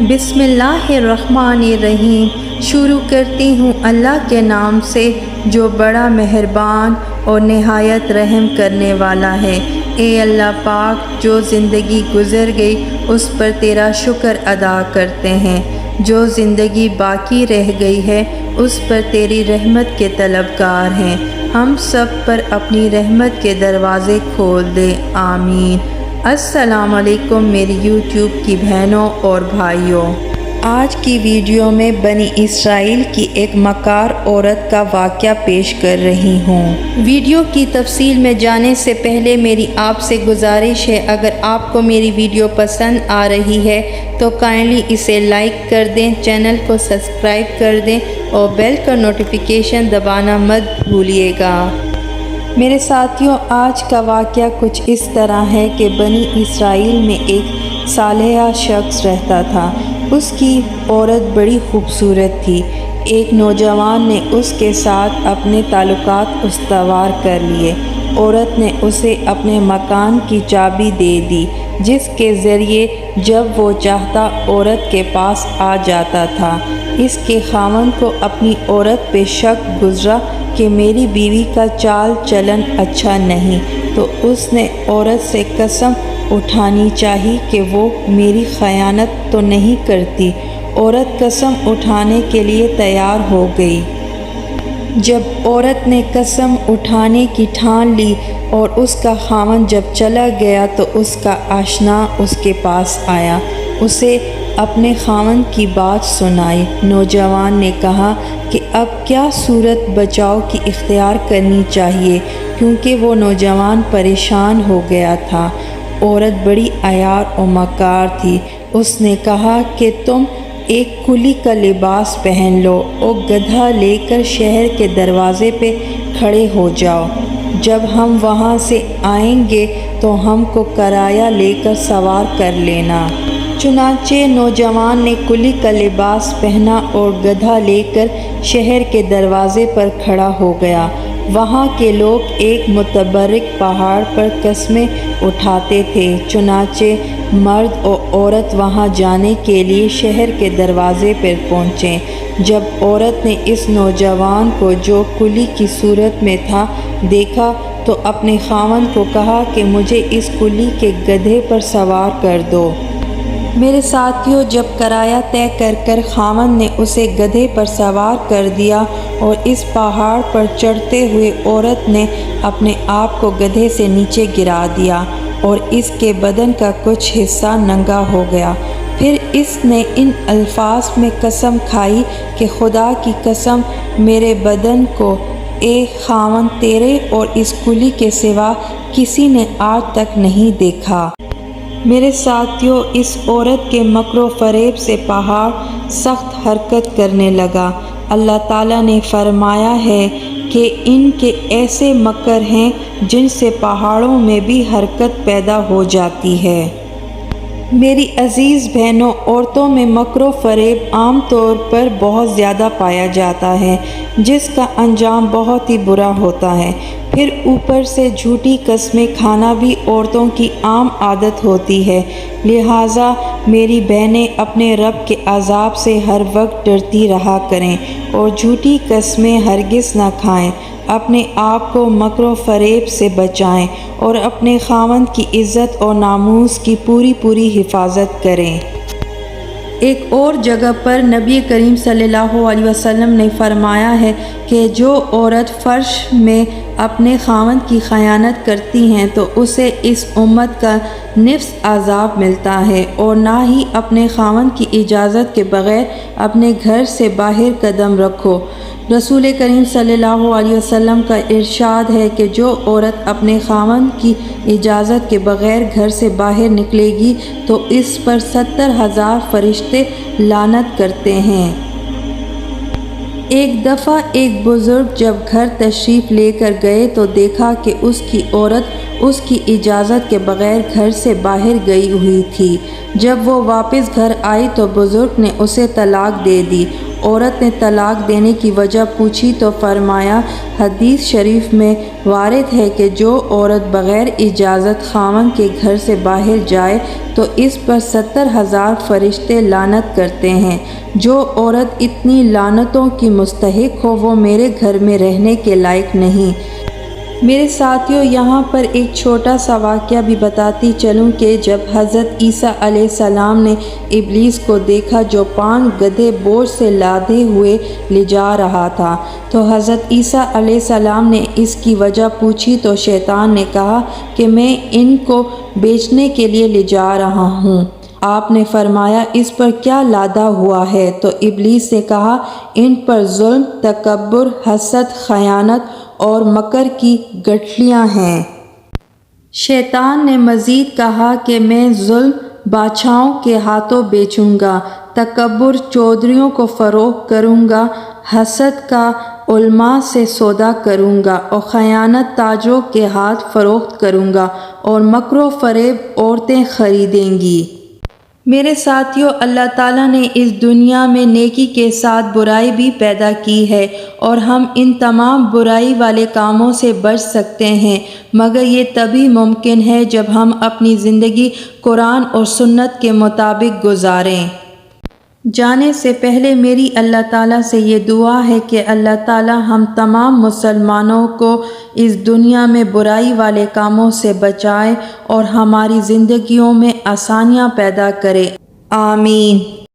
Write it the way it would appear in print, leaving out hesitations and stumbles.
बिस्मिल्लाहिर्रहमानिर्रहीम। शुरू करती हूँ अल्लाह के नाम से जो बड़ा मेहरबान और निहायत रहम करने वाला है। ए अल्लाह पाक, जो ज़िंदगी गुज़र गई उस पर तेरा शुक्र अदा करते हैं। जो ज़िंदगी बाकी रह गई है उस पर तेरी रहमत के तलबगार हैं। हम सब पर अपनी रहमत के दरवाज़े खोल दे, आमीन। अस्सलाम वालेकुम मेरी यूट्यूब की बहनों और भाइयों। आज की वीडियो में बनी इसराइल की एक मकार औरत का वाक़या पेश कर रही हूँ। वीडियो की तफसील में जाने से पहले मेरी आपसे गुजारिश है, अगर आपको मेरी वीडियो पसंद आ रही है तो काइंडली इसे लाइक कर दें, चैनल को सब्सक्राइब कर दें और बेल का नोटिफिकेशन दबाना मत भूलिएगा। मेरे साथियों, आज का वाक़या कुछ इस तरह है कि बनी इसराइल में एक सालेहा शख्स रहता था। उसकी औरत बड़ी खूबसूरत थी। एक नौजवान ने उसके साथ अपने ताल्लुकात उस्तवार कर लिए। औरत ने उसे अपने मकान की चाबी दे दी, जिसके ज़रिए जब वो चाहता औरत के पास आ जाता था। इसके खामन को अपनी औरत पे शक गुज़रा कि मेरी बीवी का चाल चलन अच्छा नहीं, तो उसने औरत से कसम उठानी चाहिए कि वो मेरी खयानत तो नहीं करती। औरत कसम उठाने के लिए तैयार हो गई। जब औरत ने कसम उठाने की ठान ली और उसका खामन जब चला गया तो उसका आशना उसके पास आया, उसे अपने खामन की बात सुनाई। नौजवान ने कहा कि अब क्या सूरत बचाव की इख्तियार करनी चाहिए, क्योंकि वो नौजवान परेशान हो गया था। औरत बड़ी अयार और मकार थी। उसने कहा कि तुम एक कुली का लिबास पहन लो और गधा लेकर शहर के दरवाज़े पे खड़े हो जाओ। जब हम वहाँ से आएंगे तो हमको किराया लेकर सवार कर लेना। चुनांचे नौजवान ने कुली का लिबास पहना और गधा लेकर शहर के दरवाज़े पर खड़ा हो गया। वहाँ के लोग एक मुतबर्रिक पहाड़ पर कस्में उठाते थे। चुनांचे मर्द और औरत वहाँ जाने के लिए शहर के दरवाज़े पर पहुँचे। जब औरत ने इस नौजवान को, जो कुली की सूरत में था, देखा तो अपने खामन को कहा कि मुझे इस कुली के गधे पर सवार कर दो। मेरे साथियों, जब किराया तय कर खामन ने उसे गधे पर सवार कर दिया और इस पहाड़ पर चढ़ते हुए औरत ने अपने आप को गधे से नीचे गिरा दिया और इसके बदन का कुछ हिस्सा नंगा हो गया। फिर इसने इन अल्फाज में कसम खाई कि खुदा की कसम, मेरे बदन को ए खामन तेरे और इस कुली के सिवा किसी ने आज तक नहीं देखा। मेरे साथियों, इस औरत के मकरो फरेब से पहाड़ सख्त हरकत करने लगा। अल्लाह ताला ने फरमाया है कि इनके ऐसे मकर हैं जिनसे पहाड़ों में भी हरकत पैदा हो जाती है। मेरी अज़ीज़ बहनों, औरतों में मकरो फरेब आम तौर पर बहुत ज़्यादा पाया जाता है, जिसका अंजाम बहुत ही बुरा होता है। फिर ऊपर से झूठी कस्में खाना भी औरतों की आम आदत होती है। लिहाजा मेरी बहनें अपने रब के अज़ाब से हर वक्त डरती रहा करें और झूठी कस्में हरगिज़ न खाएं। अपने आप को मकरो फरेब से बचाएं और अपने खामन की इज़्ज़त और नामूस की पूरी हिफाजत करें। एक और जगह पर नबी करीम सल्लल्लाहु अलैहि वसल्लम ने फरमाया है कि जो औरत फ़र्श में अपने खामन की खयानत करती हैं तो उसे इस उम्मत का निफ्स अज़ाब मिलता है, और ना ही अपने खामन की इजाज़त के बग़ैर अपने घर से बाहर कदम रखो। रसूल करीम सल्लल्लाहु अलैहि वसल्लम का इरशाद है कि जो औरत अपने खामन की इजाज़त के बग़ैर घर से बाहर निकलेगी तो इस पर 70,000 फरिश्ते लानत करते हैं। एक दफ़ा एक बुज़ुर्ग जब घर तशरीफ़ लेकर गए तो देखा कि उसकी औरत उसकी इजाज़त के बग़ैर घर से बाहर गई हुई थी। जब वो वापस घर आई तो बुज़ुर्ग ने उसे तलाक दे दी عورت نے طلاق دینے کی وجہ پوچھی تو فرمایا، حدیث شریف میں وارد ہے کہ جو عورت بغیر اجازت خاوند کے گھر سے باہر جائے تو اس پر 70,000 فرشتے لعنت کرتے ہیں۔ جو عورت اتنی لعنتوں کی مستحق ہو وہ میرے گھر میں رہنے کے لائق نہیں۔ میرے ساتھیوں، یہاں پر ایک چھوٹا سا واقعہ بھی بتاتی چلوں کہ جب حضرت عیسیٰ علیہ السلام نے ابلیس کو دیکھا جو 5 گدھے بوجھ سے لادے ہوئے لے جا رہا تھا، تو حضرت عیسیٰ علیہ السلام نے اس کی وجہ پوچھی تو شیطان نے کہا کہ میں ان کو بیچنے کے لیے لے جا رہا ہوں۔ آپ نے فرمایا اس پر کیا لادا ہوا ہے؟ تو ابلیس نے کہا ان پر ظلم، تکبر، حسد، خیانت اور مکر کی گٹھلیاں ہیں۔ شیطان نے مزید کہا کہ میں ظلم بادشاہوں کے ہاتھوں بیچوں گا، تکبر چودھریوں کو فروخت کروں گا، حسد کا علماء سے سودا کروں گا اور خیانت تاجروں کے ہاتھ فروخت کروں گا اور مکر و فریب عورتیں خریدیں گی۔ میرے ساتھیوں، اللہ تعالیٰ نے اس دنیا میں نیکی کے ساتھ برائی بھی پیدا کی ہے اور ہم ان تمام برائی والے کاموں سے بچ سکتے ہیں، مگر یہ تبھی ممکن ہے جب ہم اپنی زندگی قرآن اور سنت کے مطابق گزاریں۔ جانے سے پہلے میری اللہ تعالیٰ سے یہ دعا ہے کہ اللہ تعالیٰ ہم تمام مسلمانوں کو اس دنیا میں برائی والے کاموں سے بچائے اور ہماری زندگیوں میں آسانیاں پیدا کرے۔ آمین۔